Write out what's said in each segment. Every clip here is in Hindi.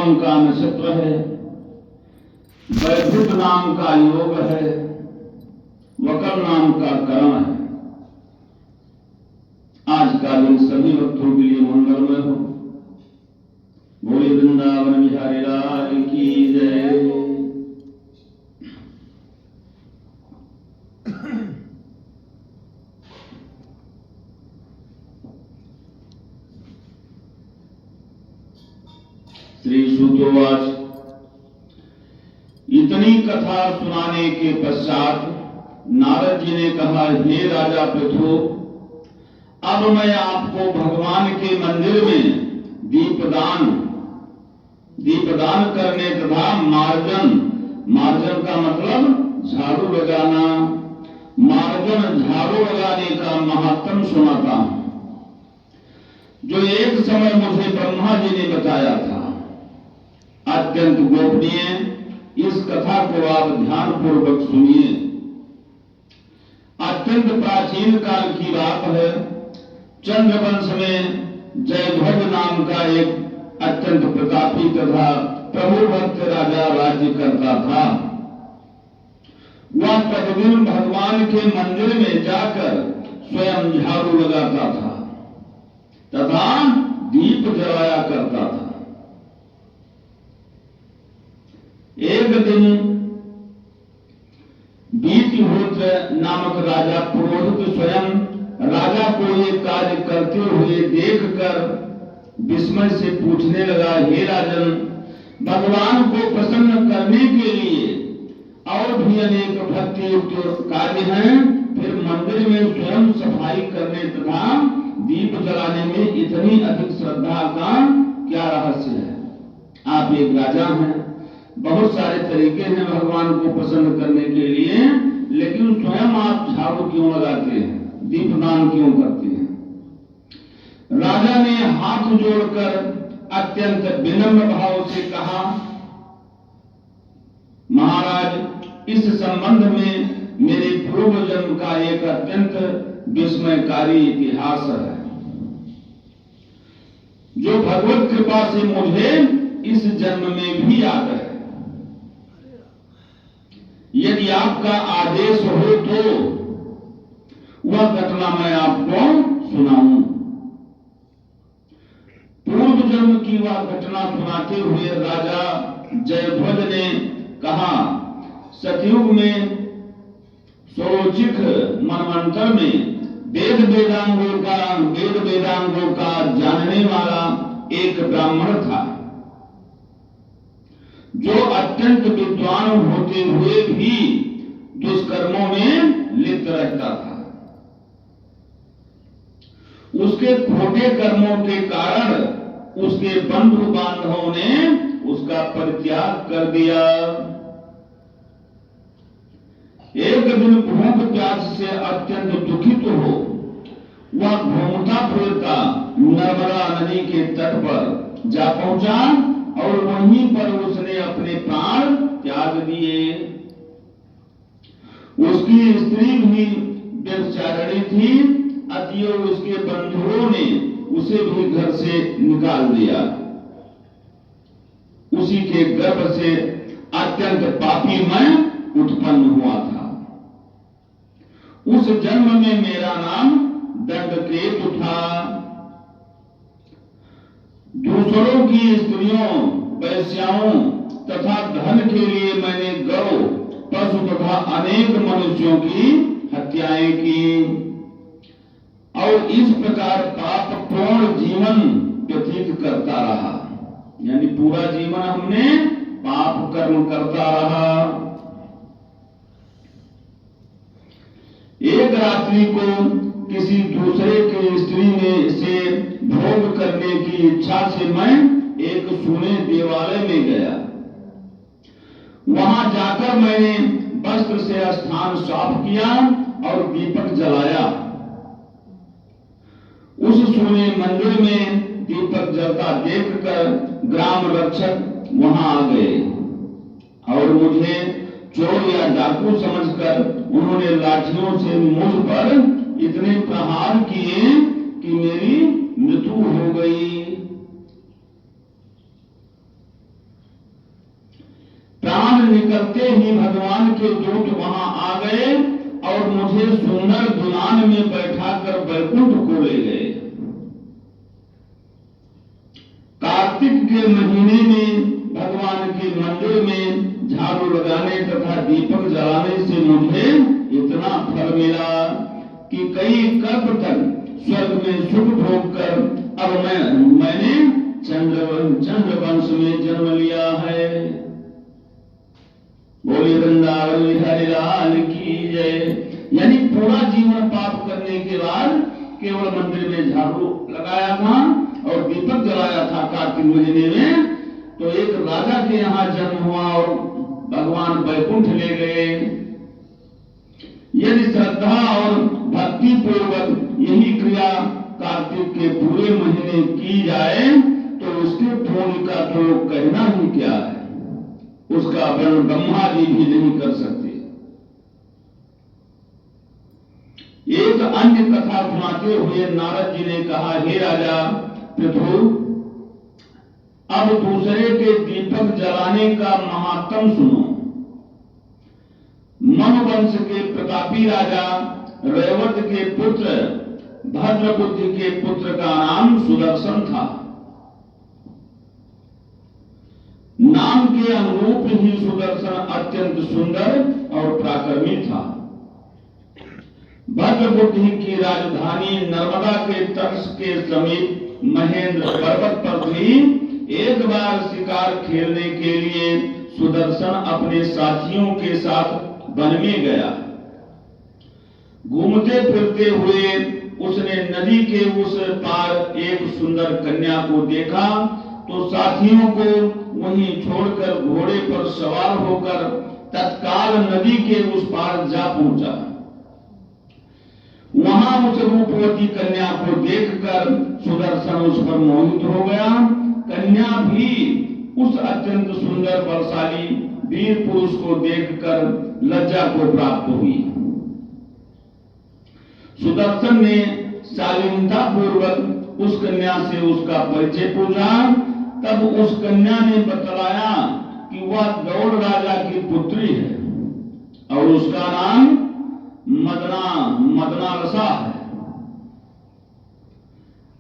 नाम का नक्षत्र है, वैभुत नाम का योग है, वकर नाम का करण है। आज का दिन सभी भक्तों के लिए मंगलमय हो। बोले वृंदावन बिहारी लाल की जय। श्री सूतोवाच। इतनी कथा सुनाने के पश्चात नारद जी ने कहा, हे राजा पृथु, अब मैं आपको भगवान के मंदिर में दीपदान करने तथा मार्जन का मतलब झाड़ू लगाना, झाड़ू लगाने का महात्म सुनाता हूं, जो एक समय मुझे ब्रह्मा जी ने बताया था। अत्यंत गोपनीय इस कथा को आप ध्यान पूर्वक सुनिए। अत्यंत प्राचीन काल की बात है। चंद्रवंश में जयध्वज नाम का एक अत्यंत प्रतापी तथा प्रभु भक्त राजा राज्य करता था। वह प्रतिदिन भगवान के मंदिर में जाकर स्वयं झाड़ू लगाता था तथा दीप जलाया करता था। एक दिन बीतिहोत्र नामक राजा पुरोहित स्वयं राजा को ये कार्य करते हुए देखकर विस्मय से पूछने लगा, हे राजन, भगवान को प्रसन्न करने के लिए और भी अनेक भक्ति युक्त कार्य हैं, फिर मंदिर में स्वयं सफाई करने तथा दीप जलाने में इतनी अधिक श्रद्धा का क्या रहस्य है? आप एक राजा हैं, बहुत सारे तरीके हैं भगवान को प्रसन्न करने के लिए, लेकिन स्वयं आप झाड़ू क्यों लगाते हैं, दीपदान क्यों करते हैं? राजा ने हाथ जोड़कर अत्यंत विनम्र भाव से कहा, महाराज, इस संबंध में मेरे पूर्व जन्म का एक अत्यंत विस्मयकारी इतिहास है, जो भगवत कृपा से मुझे इस जन्म में भी याद है। यदि आपका आदेश हो तो वह घटना मैं आपको सुनाऊं। पूर्व जन्म की वह घटना सुनाते हुए राजा जयध्वज ने कहा, सतयुग में स्वरोचिक मनवंतर में वेद वेदांगों का जानने वाला एक ब्राह्मण था, जो अत्यंत विद्वान होते हुए भी दुष्कर्मों में लिप्त रहता था। उसके खोटे कर्मों के कारण उसके बंधु बांधवों ने उसका परित्याग कर दिया। एक दिन भूख प्यास से अत्यंत दुखित हो वह घूमता फिरता नर्मदा नदी के तट पर जा पहुंचा और वहीं पर उसने अपने प्राण त्याग दिए। उसकी स्त्री भी व्यभिचारिणी थी, अतएव उसके बंधुओं ने उसे भी घर से निकाल दिया। उसी के गर्भ से अत्यंत पापी मैं उत्पन्न हुआ था। उस जन्म में मेरा नाम दंडकेतु था। दूसरों की स्त्रियों, वैश्याओं तथा धन के लिए मैंने गौ, पशु तथा अनेक मनुष्यों की हत्याएं की और इस प्रकार पापपूर्ण जीवन व्यतीत करता रहा। यानी पूरा जीवन हमने पाप कर्म करता रहा। एक रात्रि को किसी दूसरे के स्त्री में से भोग करने की इच्छा से मैं एक सूने देवालय में गया। वहां जाकर मैंने वस्त्र से स्थान साफ किया और दीपक जलाया। उस सूने मंदिर में दीपक जलता देखकर ग्राम रक्षक वहां आ गए और मुझे चोर या डाकू समझकर उन्होंने लाठियों से मुझ पर इतने प्रहार किए कि मेरी मृत्यु हो गई। निकलते ही भगवान के दूत वहां आ गए और मुझे सुंदर दुलान में बैठाकर बैकुंठ को ले गए। कार्तिक के महीने में भगवान के मंदिर में झाड़ू लगाने तथा दीपक जलाने से मुझे इतना फल मिला कि कई कल्प तक स्वर्ग में सुख भोग कर अब मैंने चंद्रवंश में जन्म लिया है। बोले वृंदावन बिहारी लाल की जय। यानी पूरा जीवन पाप करने के बाद केवल मंदिर में झाड़ू लगाया था और दीपक जलाया था कार्तिक महीने में, तो एक राजा के यहाँ जन्म हुआ और भगवान बैकुंठ ले गए। यदि श्रद्धा और भक्ति पूर्वक यही क्रिया कार्तिक के पूरे महीने की जाए तो उसके पुण्य का तो कहना ही क्या है, उसका वर्णन ब्रह्मा जी भी नहीं कर सकते। एक अन्य कथा सुनाते हुए नारद जी ने कहा, हे राजा पृथु, अब दूसरे के दीपक जलाने का महात्म सुनो। मनु वंश के प्रतापी राजा रैवत के पुत्र भद्रबुद्धि के पुत्र का नाम सुदर्शन था। नाम के अनुरूप ही सुदर्शन अत्यंत सुंदर और पराक्रमी था। भद्रबुद्धि की राजधानी नर्मदा के तट के समीप महेंद्र पर्वत पर थी। एक बार शिकार खेलने के लिए सुदर्शन अपने साथियों के साथ वन में गया। घूमते फिरते हुए उसने नदी के उस पार एक सुंदर कन्या को देखा तो साथियों को वहीं छोड़कर घोड़े पर सवार होकर तत्काल नदी के उस पार जा पहुंचा। वहां उस रूपवती कन्या को देखकर सुदर्शन उस पर मोहित हो गया। कन्या भी उस अत्यंत सुंदर बलशाली वीर पुरुष को देखकर लज्जा को प्राप्त हुई। सुदर्शन ने शालीनता पूर्वक उस कन्या से उसका परिचय पूछा। तब उस कन्या ने बतलाया कि वह गौड़ राजा की पुत्री है और उसका नाम मदनालसा है।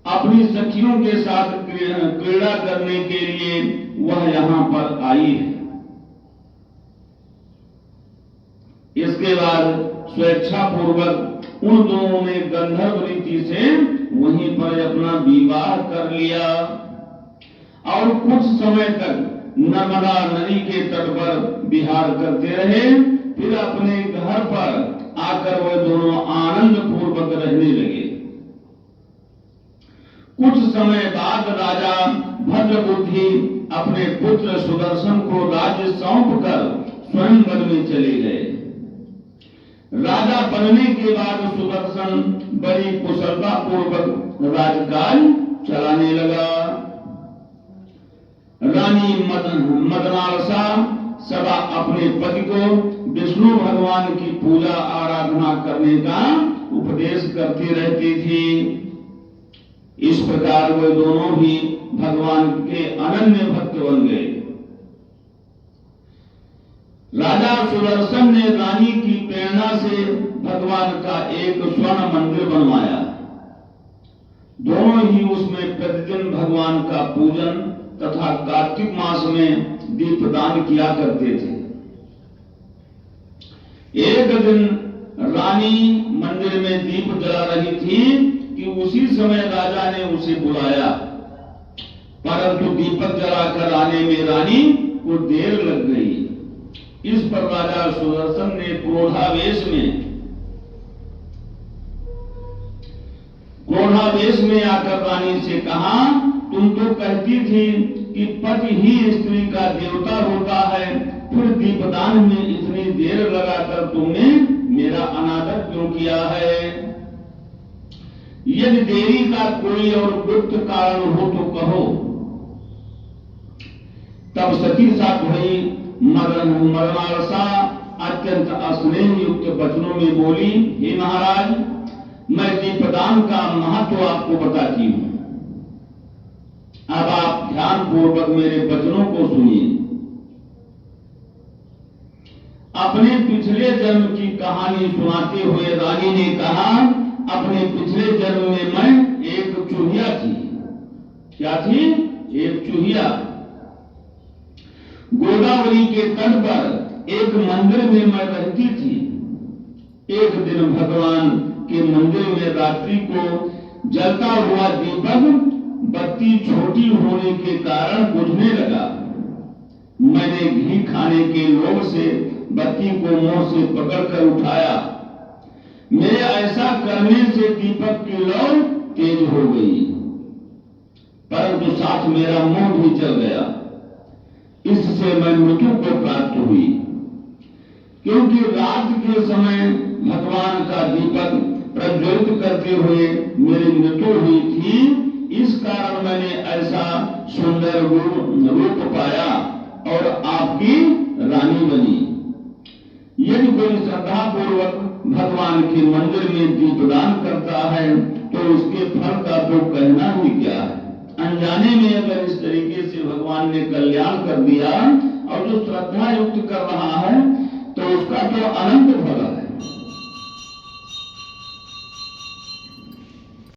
अपनी सखियों के साथ क्रीड़ा करने के लिए वह यहाँ पर आई है। इसके बाद स्वेच्छा पूर्वक उन दोनों ने गंधर्व रीति से वहीं पर अपना विवाह कर लिया और कुछ समय तक नर्मदा नदी के तट पर विहार करते रहे। फिर अपने घर पर आकर वह दोनों आनंद पूर्वक रहने लगे। कुछ समय बाद राजा भद्रबुद्धि अपने पुत्र सुदर्शन को राज्य सौंप कर स्वयं वन में चले गए। राजा बनने के बाद सुदर्शन बड़ी कुशलता पूर्वक राजकाज चलाने लगा। रानी मदनालसा सदा अपने पति को विष्णु भगवान की पूजा आराधना करने का उपदेश करती रहती थी। इस प्रकार वे दोनों ही भगवान के अनन्य भक्त बन गए। राजा सुदर्शन ने रानी की प्रेरणा से भगवान का एक स्वर्ण मंदिर बनवाया। दोनों ही उसमें प्रतिदिन भगवान का पूजन तथा कार्तिक मास में दीपदान किया करते थे। एक दिन रानी मंदिर में दीप जला रही थी कि उसी समय राजा ने उसे बुलाया, परंतु दीपक जलाकर आने में रानी को देर लग गई। इस पर राजा सुदर्शन ने क्रोधावेश में आकर रानी से कहा, तुम तो कहती थी कि पति ही स्त्री का देवता होता है, फिर दीपदान में इतनी देर लगाकर तुमने मेरा अनादर क्यों किया है? यदि देरी का कोई और गुप्त कारण हो तो कहो। तब सती साध्वी मदनालसा अत्यंत स्नेह युक्त वचनों में बोली, हे महाराज, मैं दीपदान का महत्व आपको बताती हूं। अब आप ध्यान पूर्वक मेरे वचनों को सुनिए। अपने पिछले जन्म की कहानी सुनाते हुए रानी ने कहा, अपने पिछले जन्म में मैं एक चूहिया थी। क्या थी? एक चूहिया। गोदावरी के तट पर एक मंदिर में मैं रहती थी। एक दिन भगवान के मंदिर में रात्रि को जलता हुआ दीपक बत्ती छोटी होने के कारण बुझने लगा। मैंने घी खाने के लोभ से बत्ती को मुंह से पकड़कर उठाया। मेरे ऐसा करने से दीपक की लौ तेज हो गई, परंतु साथ मेरा मुंह भी जल गया। इससे मैं मृत्यु को प्राप्त हुई, क्योंकि रात के समय भगवान का दीपक प्रज्वलित करते हुए मेरी मृत्यु हुई थी। इस कारण मैंने ऐसा सुंदर रूप पाया और आपकी रानी बनी। यदि कोई श्रद्धा पूर्वक भगवान के मंदिर में दीपदान करता है तो उसके फल का तो कहना ही क्या है। अनजाने में अगर इस तरीके से भगवान ने कल्याण कर दिया और जो श्रद्धा युक्त कर रहा है तो उसका तो अनंत फल है।